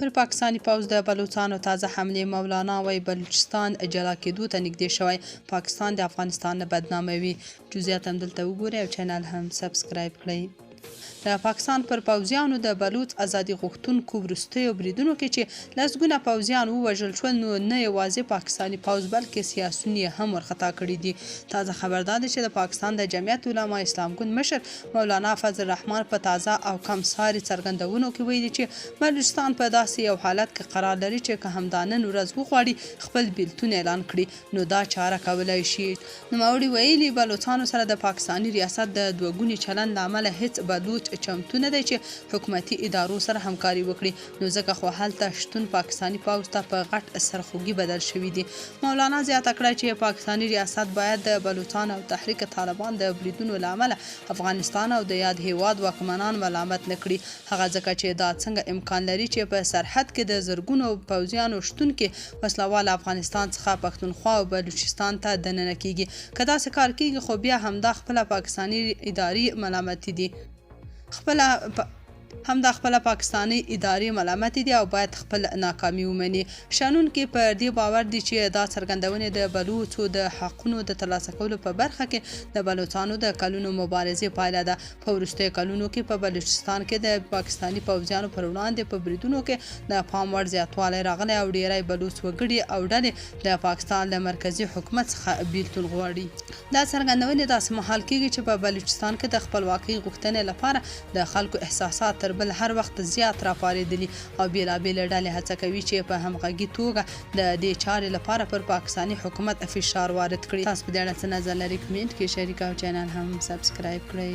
پر پاکستاني پوځ د بلوچستان تازه حملې مولانا وایي بلوچستان جلا کېدو ته نږدې شوی. پاکستان د افغانستان نه بدناموي. جزئیات هم دلته وګورئ او چینل هم سبسکرایب کړئ. د پاکستان پر پوځیانو د بلوچ ازادي غوښتونکو وروستیو بریدونو کې چې لسګونه پوځیان ووژل شول، نو نه یوازې پاکستاني پوځ بلکې سیاسیون یې هم ورخطا کړي دي. تازه خبر دا ده چې د پاکستان د جمعیت علما اسلام ګوند مشر مولانا فضل الرحمن په تازه او کمساري څرګندونو کې ویلي چې بلوچستان په داسې یو حالت کې قرار لري چې که همدا نن ورځ وغواړي خپل بیلتون اعلان کړي نو دا چاره کولی شي. نوموړي ویلي بلوچستانو سره د پاکستاني ریاست د دوه ګوني چلند له امله هیڅ بلوچ چمتو نه دی چې حکومتي ادارو سره همکاري وکړي، نو ځکه خو هلته شتون پاکستاني پوځ ته په غټ سرخوږي بدل شوي دي. مولانا زیاته کړه چې پاکستاني ریاست باید د بلوچستان او تحریک طالبان د بریدونو له امله افغانستان او د یاد هیواد واکمنان ملامت نه کړي، هغه ځکه چې دا څنګه امکان لري چې په سرحد کې د زرګونو پوځیانو شتون کې وسلوال افغانستان څخه پښتونخوا او بلوچستان ته دننه کیږي. که داسې کار کیږي خو بیا همدا خپله پاکستاني ادارې ملامتي دي، همدا خپله پاکستاني ادارې ملامتې دي او باید خپل ناکامي ومني. شنونکي پر دې باور دي چې دا څرګندونې د بلوچو د حقونو د ترلاسه کولو په برخه کې د بلوچستانو د کلونو مبارزې پایله ده. په وروستیو کلونو کې په بلوچستان کې د پاکستاني پوځیانو پر وړاندې په بریدونو کې د پام وړ زیاتوالی راغلی او ډیری بلوچ وګړي او ډلې د پاکستان له مرکزي حکومت څخه بیلتون غواړي. دا څرګندونې داسې مهال کېږي چې په بلوچستان کې د خپلواکۍ غوښتنې لپاره د خلکو احساسات تر بل هر وخت زیات راپارېدلي او بېلابېلې ډلې هڅه کوي چې په همغږي توګه د دې چارې لپاره پر پاکستاني حکومت فشار وارد کړي. تاسو په دې اړه څه نظر لرئ؟ کمنټ کې شریک او چینل هم سبسکرایب کړئ.